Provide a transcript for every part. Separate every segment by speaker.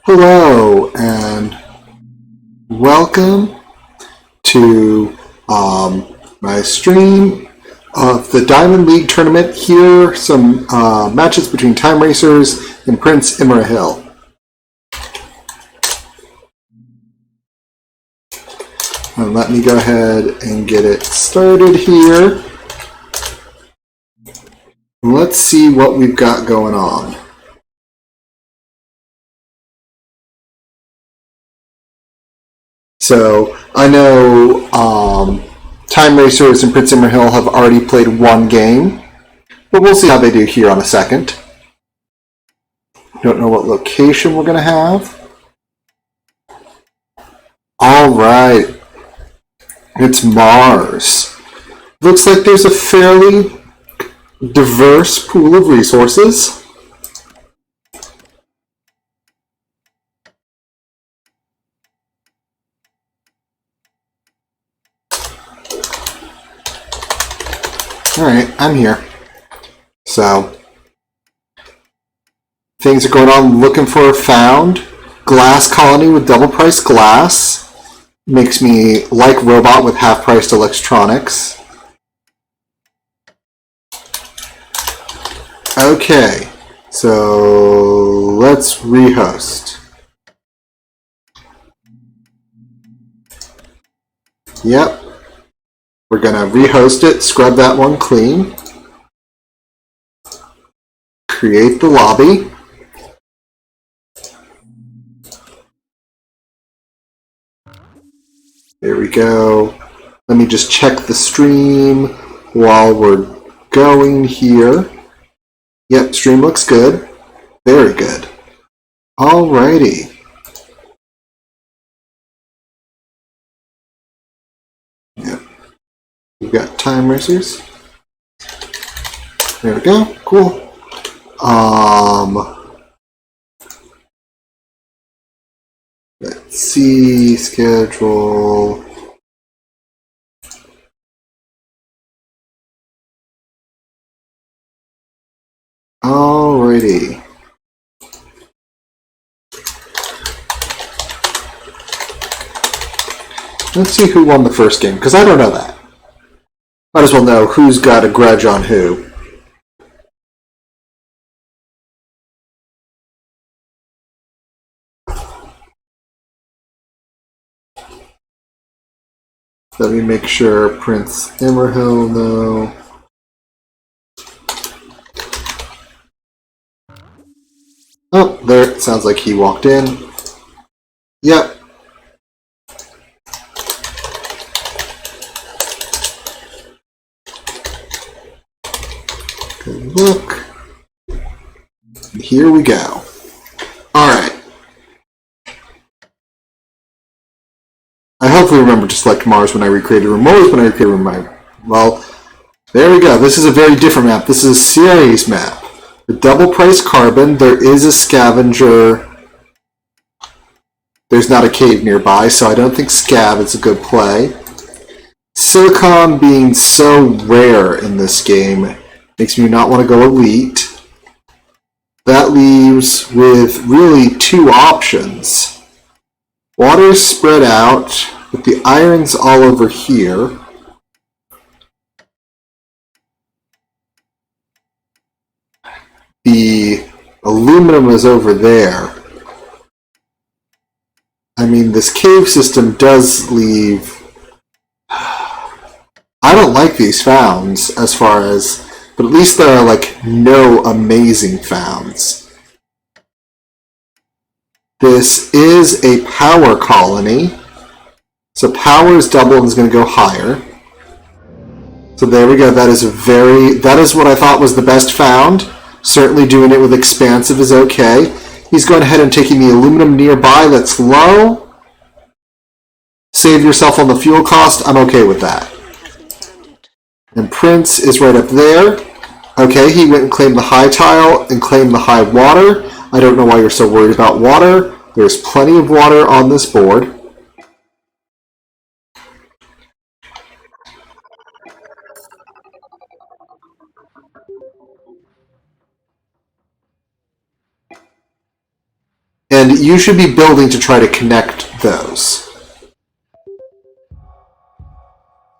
Speaker 1: Hello and welcome to my stream of the Diamond League tournament. Here are some matches between Timeracers and Prince Imrahil. And let me go ahead and get it started here. Let's see what we've got going on. So I know Timeracers and Prince Imrahil have already played one game, but we'll see how they do here on a second. Don't know what location we're going to have. All right. It's Mars. Looks like there's a fairly diverse pool of resources. Alright, I'm here. So, things are going on. Looking for a found. Glass colony with double price glass. Makes me like robot with half priced electronics. Okay, so let's rehost. Yep. We're going to rehost it, scrub that one clean, create the lobby. There we go. Let me just check the stream while we're going here. Yep, stream looks good. Very good. Alrighty. Yep. We've got Timeracers. There we go. Cool. Let's see, schedule. Alrighty. Let's see who won the first game, because I don't know that. Might as well know who's got a grudge on who. Let me make sure Prince Imrahil know. Oh, there. It sounds like he walked in. Yep. Good look. And here we go. Alright. I hopefully remember to select Mars when I recreate a room. Always when I recreate a room. Well, there we go. This is a very different map. This is a series map. The double price carbon. There is a scavenger. There's not a cave nearby, so I don't think scav is a good play. Silicon being so rare in this game makes me not want to go elite. That leaves with really two options. Water is spread out, with the iron's all over here. The aluminum is over there. I mean, this cave system does leave... I don't like these founds as far as... But at least there are, like, no amazing founds. This is a power colony. So power is double and is going to go higher. So there we go. That is what I thought was the best found. Certainly doing it with expansive is okay. He's going ahead and taking the aluminum nearby that's low. Save yourself on the fuel cost. I'm okay with that. And Prince is right up there. Okay, he went and claimed the high tile and claimed the high water. I don't know why you're so worried about water. There's plenty of water on this board. And you should be building to try to connect those.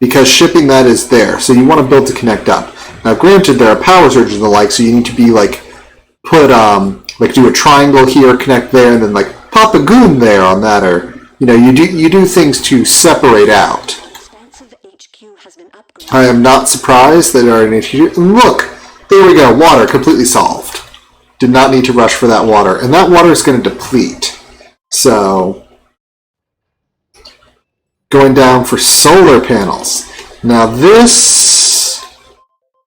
Speaker 1: Because shipping that is there. So you want to build to connect up. Now granted, there are power surges and the like, so you need to be like, put, like do a triangle here, connect there, and then like pop a goon there on that, or, you know, you do things to separate out. I am not surprised that there are an HQ. Look! There we go, water, completely solved. Did not need to rush for that water. And that water is going to deplete. So, going down for solar panels. Now this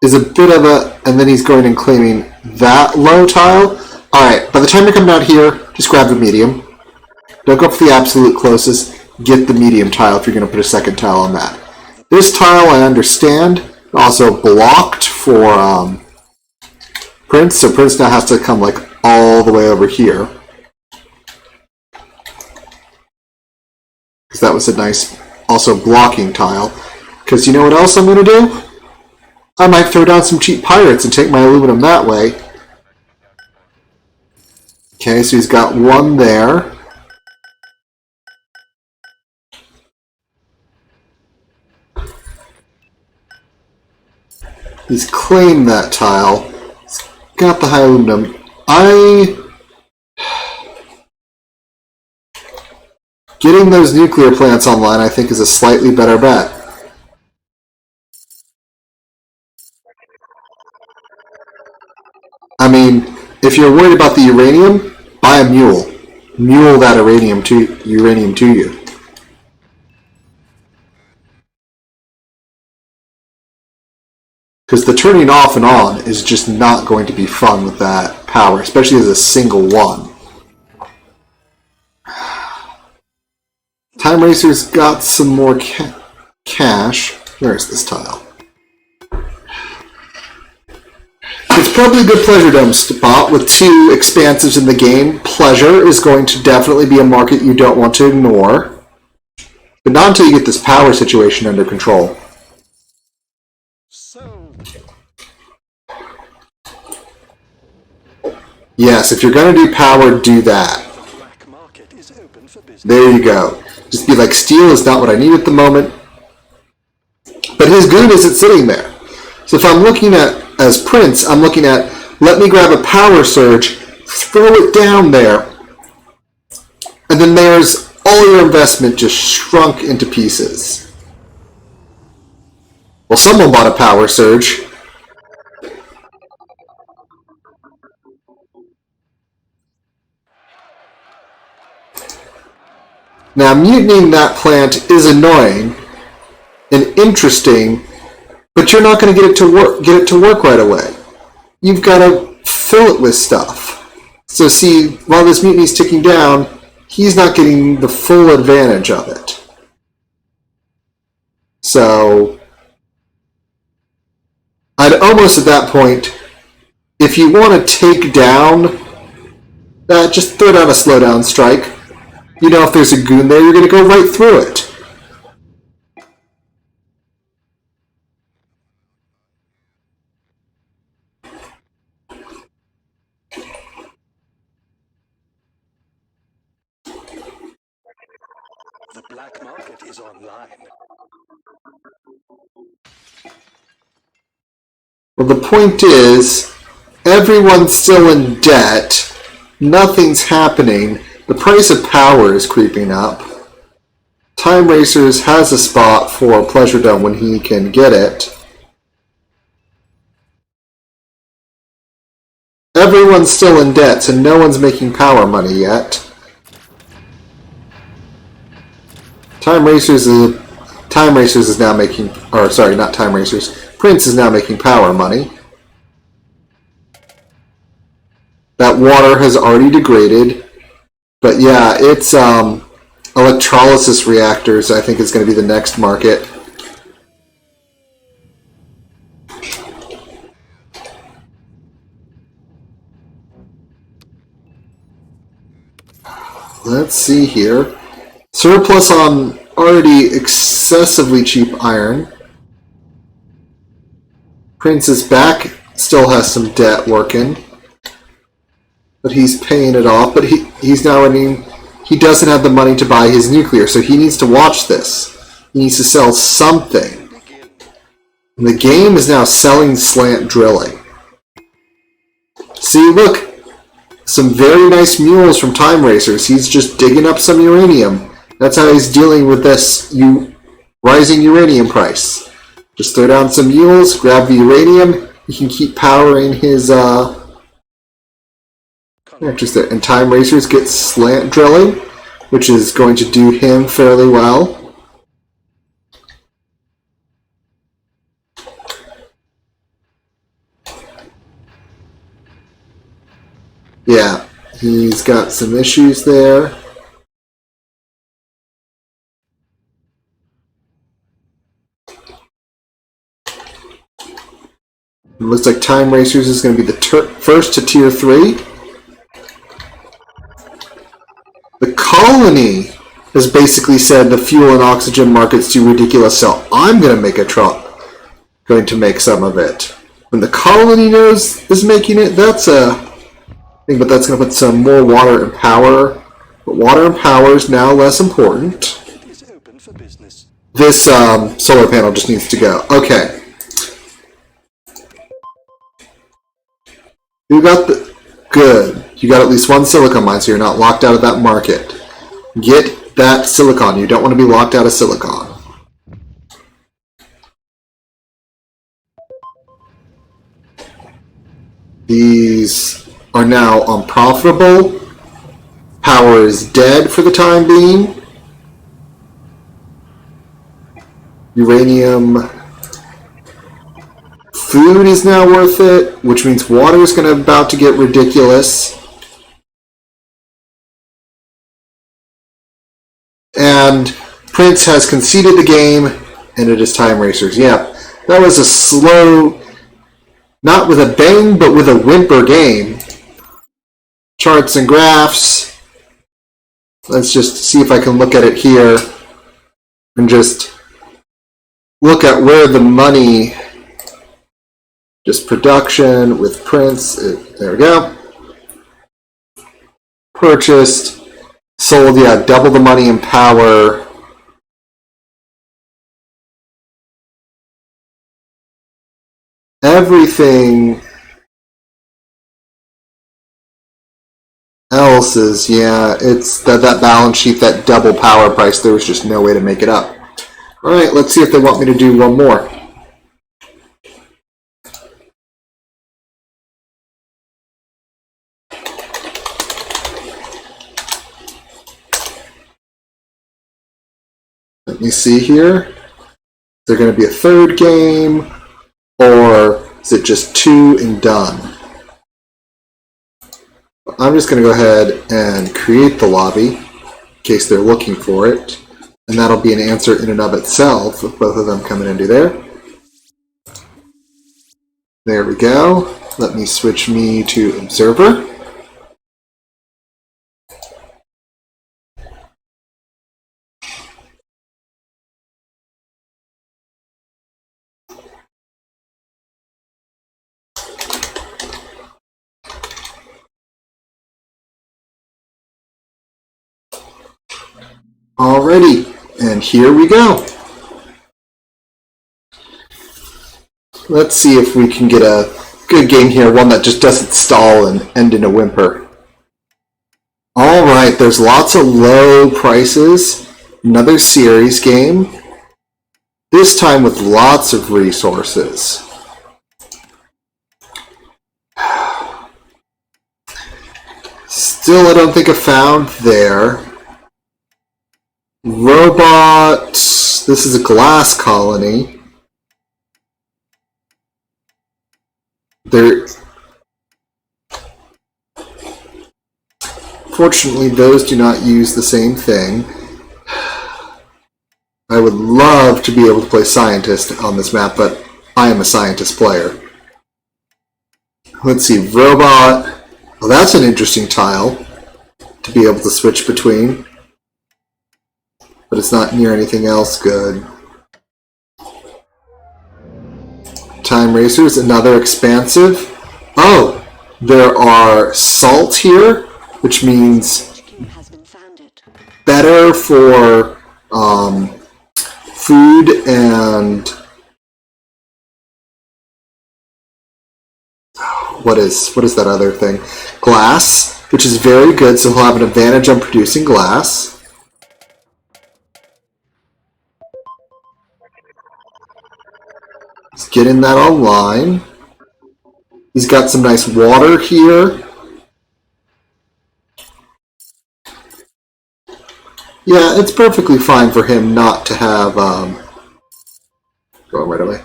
Speaker 1: is a bit of a... And then he's going and claiming that low tile. Alright, by the time you come down here, just grab the medium. Don't go for the absolute closest. Get the medium tile if you're going to put a second tile on that. This tile, I understand, also blocked for Prince, so Prince now has to come like all the way over here. Because that was a nice, also blocking tile. Because you know what else I'm going to do? I might throw down some cheap pirates and take my aluminum that way. Okay, so he's got one there. He's claimed that tile. He's got the high aluminum. Getting those nuclear plants online, I think, is a slightly better bet. I mean, if you're worried about the uranium, buy a mule. Mule that uranium to you. Because the turning off and on is just not going to be fun with that power, especially as a single one. Timeracers got some more cash. Where is this tile? It's probably a good Pleasure Dome spot with two expansives in the game. Pleasure is going to definitely be a market you don't want to ignore. But not until you get this power situation under control. Yes, if you're going to do power, do that. There you go. Just be like, steel is not what I need at the moment. But his goon isn't sitting there. So if I'm looking at, as Prince, I'm looking at, let me grab a power surge, throw it down there, and then there's all your investment just shrunk into pieces. Well, someone bought a power surge. Now, mutinying that plant is annoying and interesting, but you're not going to get it to work right away. You've got to fill it with stuff. So see, while this mutiny is ticking down, he's not getting the full advantage of it. So, I'd almost at that point, if you want to take down that, just throw down a slowdown strike. You know, if there's a goon there, you're going to go right through it.
Speaker 2: The black market is online.
Speaker 1: Well, the point is, everyone's still in debt. Nothing's happening. The price of power is creeping up. Timeracers has a spot for Pleasure Dome when he can get it. Everyone's still in debt, so no one's making power money yet. Timeracers is now making, or sorry, not Timeracers. Prince is now making power money. That water has already degraded. But yeah, it's electrolysis reactors, I think, is going to be the next market. Let's see here. Surplus on already excessively cheap iron. Prince is back, still has some debt working. but he's paying it off. But he's now running. He doesn't have the money to buy his nuclear, so he needs to watch this. He needs to sell something. And the game is now selling slant drilling. See, look. Some very nice mules from Timeracers. He's just digging up some uranium. That's how he's dealing with this rising uranium price. Just throw down some mules, grab the uranium. He can keep powering his reactors there. And Timeracers get slant drilling, which is going to do him fairly well. Yeah, he's got some issues there. It looks like Timeracers is going to be the first to Tier 3. The colony has basically said the fuel and oxygen market's too ridiculous, so I'm going to make a truck. Going to make some of it. When the colony is making it, that's a thing, but that's going to put some more water and power. But water and power is now less important. This solar panel just needs to go. Okay. You got the... Good. You got at least one silicon mine, so you're not locked out of that market. Get that silicon. You don't want to be locked out of silicon. These are now unprofitable. Power is dead for the time being. Uranium... Food is now worth it, which means water is going to about to get ridiculous. And Prince has conceded the game, and it is Timeracers. Yeah, that was a slow, not with a bang, but with a whimper game. Charts and graphs. Let's just see if I can look at it here and just look at where the money... Just production with Prince. There we go. Purchased. Sold, yeah, double the money and power. Everything else is, yeah, it's that balance sheet, that double power price, there was just no way to make it up. Alright, let's see if they want me to do one more. Let me see here. Is there going to be a third game, or is it just 2 and done? I'm just going to go ahead and create the lobby, in case they're looking for it, and that'll be an answer in and of itself, with both of them coming into there. There we go. Let me switch me to Observer. Alrighty, and here we go. Let's see if we can get a good game here, one that just doesn't stall and end in a whimper. Alright, there's lots of low prices. Another series game. This time with lots of resources. Still, I don't think I found there. Robots. This is a glass colony. Fortunately, those do not use the same thing. I would love to be able to play scientist on this map, but I am a scientist player. Let's see, robot. Well, that's an interesting tile to be able to switch between. But it's not near anything else good. Timeracers, another expansive. Oh, There are salt here, which means
Speaker 3: HQ has been founded.
Speaker 1: better for food and what is that other thing? Glass, which is very good, so he'll have an advantage on producing glass. He's getting that online. He's got some nice water here. Yeah, it's perfectly fine for him not to have, going right away.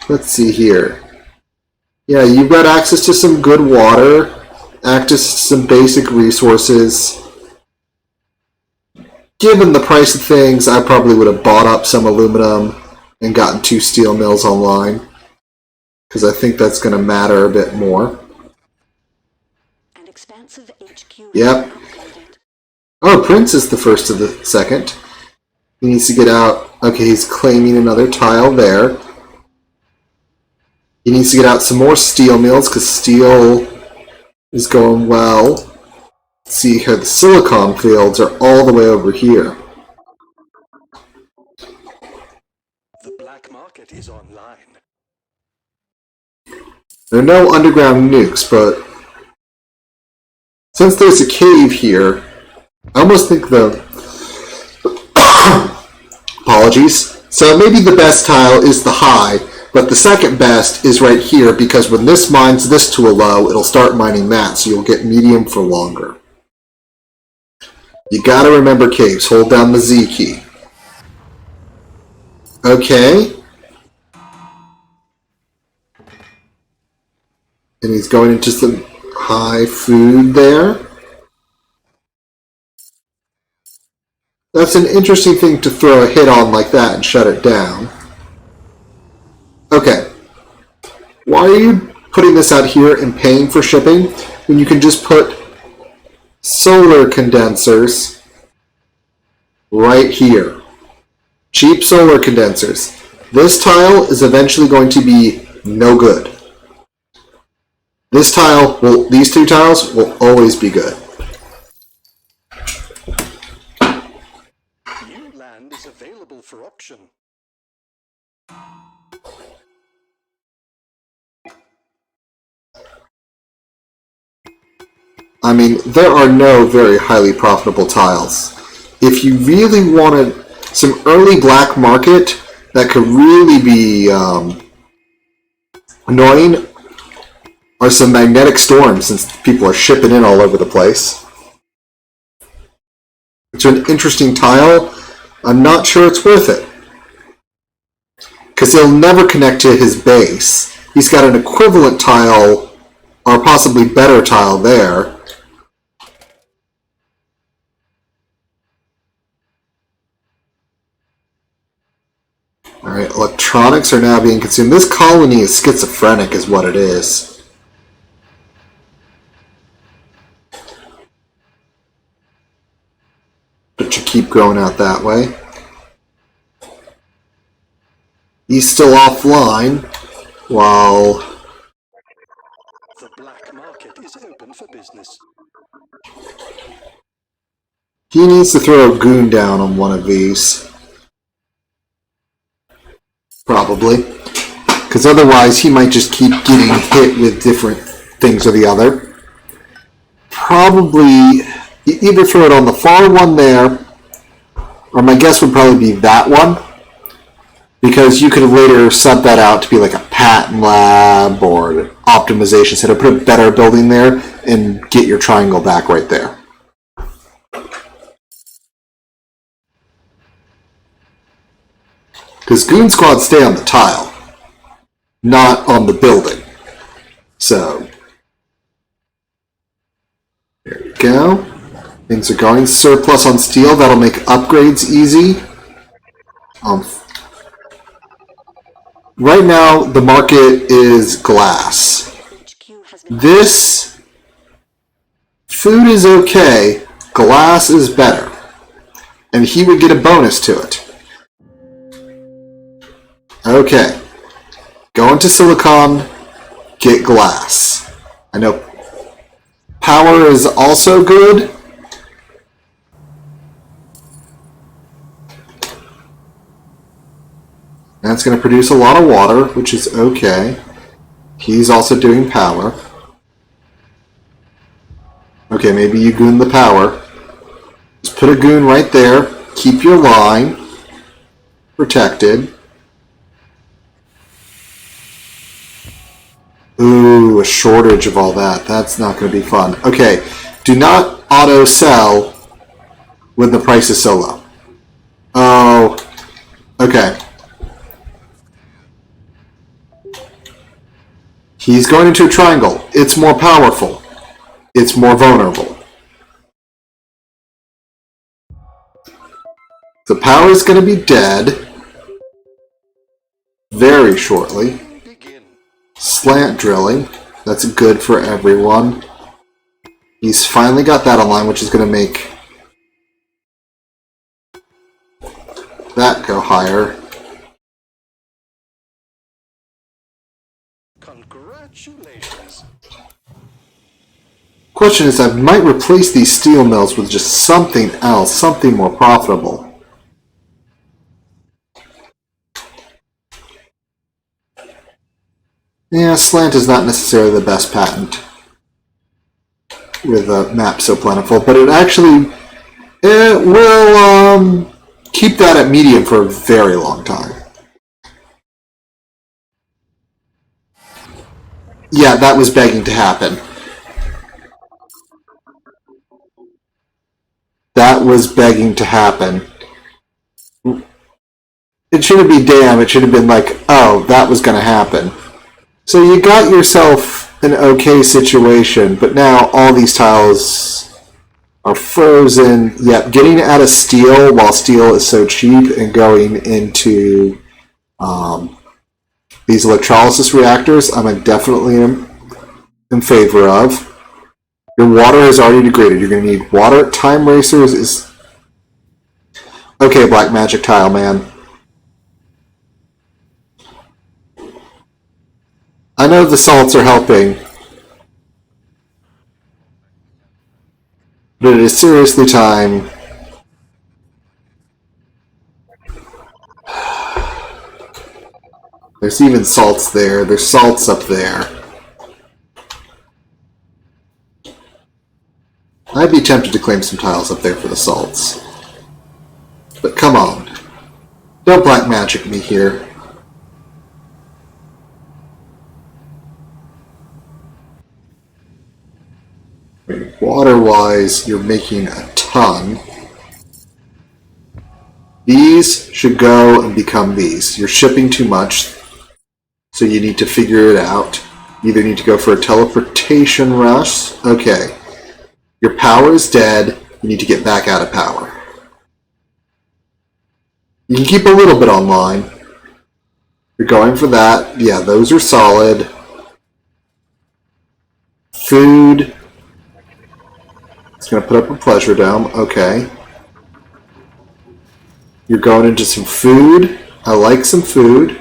Speaker 1: Let's see here. Yeah, you've got access to some good water, access to some basic resources. Given the price of things, I probably would have bought up some aluminum and gotten 2 steel mills online, because I think that's going to matter a bit more.
Speaker 3: An expansive HQ has
Speaker 1: Yep.
Speaker 3: been upgraded.
Speaker 1: Oh, Prince is the first of the second. He needs to get out. Okay, he's claiming another tile there. He needs to get out some more steel mills, because steel is going well. Let's see here, the silicon fields are all the way over here.
Speaker 2: The black market is online.
Speaker 1: There are no underground nukes, but since there's a cave here, I almost think the... Apologies. So maybe the best tile is the high, but the second best is right here, because when this mines this to a low, it'll start mining that, so you'll get medium for longer. You gotta remember caves. Hold down the Z key. Okay. And he's going into some high food there. That's an interesting thing to throw a hit on like that and shut it down. Okay. Why are you putting this out here and paying for shipping when you can just put solar condensers right here? Cheap solar condensers. This tile is eventually going to be no good. This tile will, these 2 tiles will always be good.
Speaker 2: New land is available for auction.
Speaker 1: I mean, there are no very highly profitable tiles. If you really wanted some early black market that could really be annoying, are some magnetic storms, since people are shipping in all over the place. It's an interesting tile. I'm not sure it's worth it, because he'll never connect to his base. He's got an equivalent tile, or possibly better tile there. Alright, electronics are now being consumed. This colony is schizophrenic is what it is. But you keep growing out that way. He's still offline, while
Speaker 2: The black market is open for business.
Speaker 1: he needs to throw a goon down on one of these. Probably. Because otherwise he might just keep getting hit with different things or the other. Probably either throw it on the far one there, or my guess would probably be that one, because you could later sub that out to be like a patent lab or an optimization center, put a better building there, and get your triangle back right there. Because Goon Squads stay on the tile, not on the building. So, there we go. Things are going. Surplus on steel, that'll make upgrades easy. Right now, the market is glass.
Speaker 3: HQ has been
Speaker 1: This food is okay, glass is better. And he would get a bonus to it. Okay. Go into silicon, get glass. I know Power is also good. That's going to produce a lot of water, which is okay. He's also doing power. Okay, maybe you goon the power. Just put a goon right there. Keep your line protected. Ooh, a shortage of all that. That's not going to be fun. Okay, do not auto sell when the price is so low. Oh, okay. He's going into a triangle. It's more powerful. It's more vulnerable. The power is going to be dead very shortly. Slant drilling. That's good for everyone. He's finally got that online, which is going to make that go higher.
Speaker 2: Congratulations.
Speaker 1: Question is, I might replace these steel mills with just something else, something more profitable. Yeah, slant is not necessarily the best patent with a map so plentiful, but it actually will keep that at medium for a very long time. Yeah, that was begging to happen. That was begging to happen. It shouldn't be damn, it should have been like, oh, that was going to happen. So you got yourself an okay situation, but now all these tiles are frozen. Yep, getting out of steel while steel is so cheap and going into these electrolysis reactors, I'm definitely in favor of. Your water has already degraded. You're going to need water. Timeracers is... Okay, Black Magic Tile, man. I know the salts are helping, but it is seriously time. There's even salts there. There's salts up there. I'd be tempted to claim some tiles up there for the salts. But come on. Don't black magic me here. Water-wise, you're making a ton. These should go and become these. You're shipping too much, so you need to figure it out. You either need to go for a teleportation rush. Okay. Your power is dead. You need to get back out of power. You can keep a little bit online. You're going for that. Yeah, those are solid. Food. It's going to put up a pleasure dome. Okay. You're going into some food. I like some food.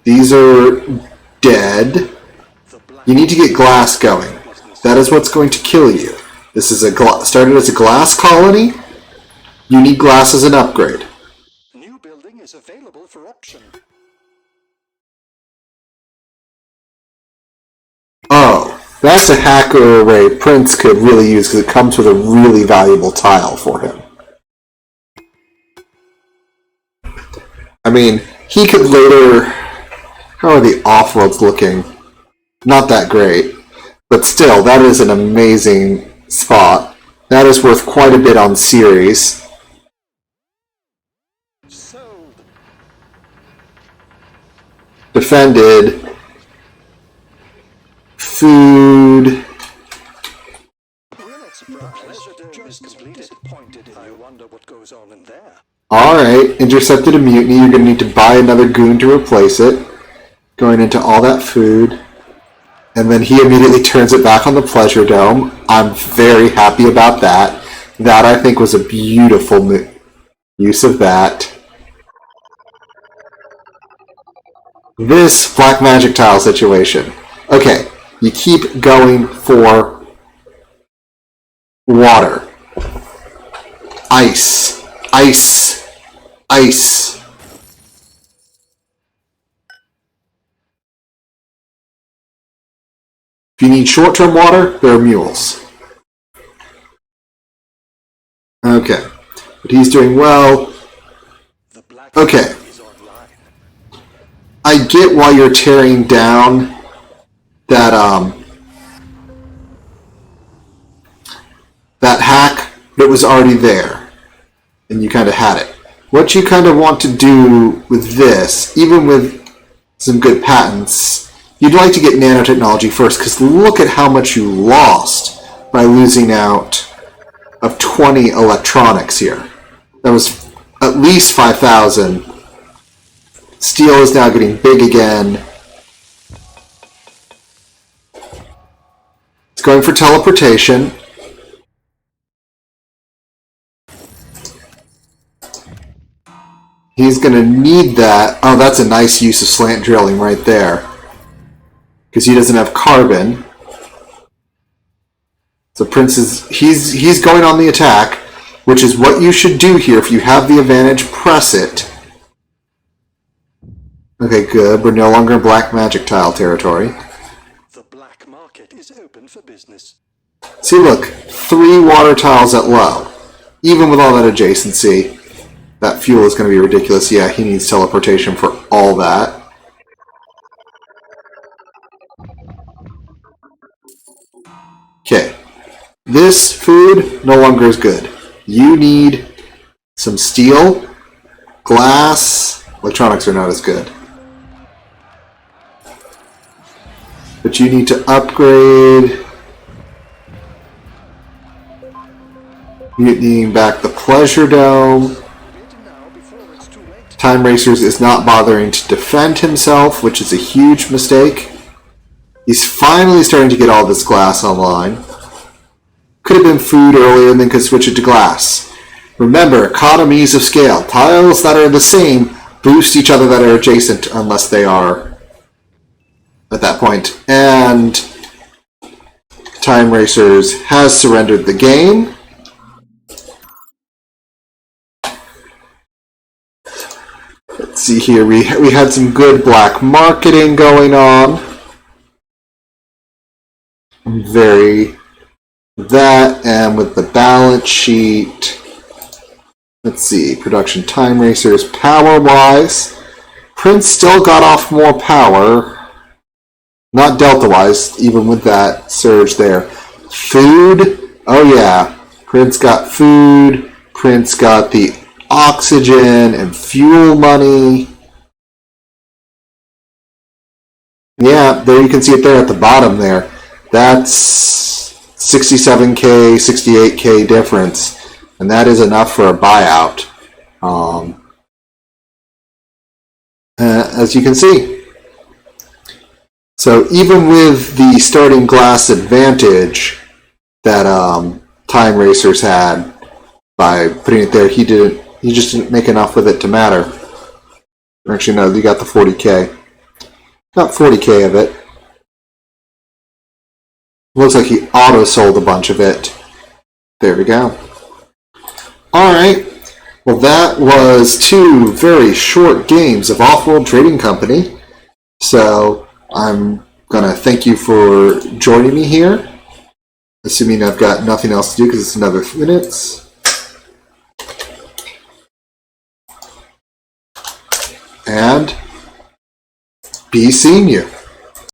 Speaker 1: These are dead. You need to get glass going. That is what's going to kill you. This is started as a glass colony. You need glass as an upgrade.
Speaker 2: New building is available for auction.
Speaker 1: Oh, that's a hacker array Prince could really use because it comes with a really valuable tile for him. I mean, he could later... How are the off-worlds looking? Not that great. But still, that is an amazing spot. That is worth quite a bit on series.
Speaker 2: Sold.
Speaker 1: Defended. Food.
Speaker 2: Pleasure dome is completed. I wonder what goes on in there.
Speaker 1: Alright, intercepted a mutiny. You're going to need to buy another goon to replace it. Going into all that food. And then he immediately turns it back on the pleasure dome. I'm very happy about that. That, I think, was a beautiful use of that. This black magic tile situation. Okay, you keep going for water. Ice. Ice. Ice. If you need short-term water, there are mules. Okay, but he's doing well. Okay, I get why you're tearing down that that hack that was already there, and you kind of had it. What you kind of want to do with this, even with some good patents, you'd like to get nanotechnology first, because look at how much you lost by losing out of 20 electronics here. That was at least 5,000. Steel is now getting big again. It's going for teleportation. He's going to need that. Oh, that's a nice use of slant drilling right there. Because he doesn't have carbon. So Prince is... He's going on the attack, which is what you should do here. If you have the advantage, press it. Okay, good. We're no longer in black magic tile territory.
Speaker 2: The black market is open for business.
Speaker 1: See, look. 3 water tiles at low. Even with all that adjacency, that fuel is going to be ridiculous. Yeah, he needs teleportation for all that. Okay. This food no longer is good. You need some steel, glass. Electronics are not as good. But you need to upgrade. Mutinying back the Pleasure Dome. Timeracers is not bothering to defend himself, which is a huge mistake. He's finally starting to get all this glass online. Could have been food earlier and then could switch it to glass. Remember, economies of scale. Tiles that are the same boost each other that are adjacent unless they are at that point. And Timeracers has surrendered the game. Let's see here. We had some good black marketing going on. Very that, and with the balance sheet. Let's see. Production Timeracers power-wise. Prince still got off more power. Not delta-wise, even with that surge there. Food. Oh yeah. Prince got food. Prince got the oxygen and fuel money. Yeah, there you can see it there at the bottom there. That's 67K, 68K difference. And that is enough for a buyout. As you can see. So even with the starting glass advantage that Timeracers had by putting it there, he just didn't make enough with it to matter. Actually, no, you got the 40K. Got 40K of it. Looks like he auto-sold a bunch of it. There we go. Alright. Well, that was 2 very short games of Off-World Trading Company. So I'm going to thank you for joining me here. Assuming I've got nothing else to do because it's another 3 minutes. And be seeing you.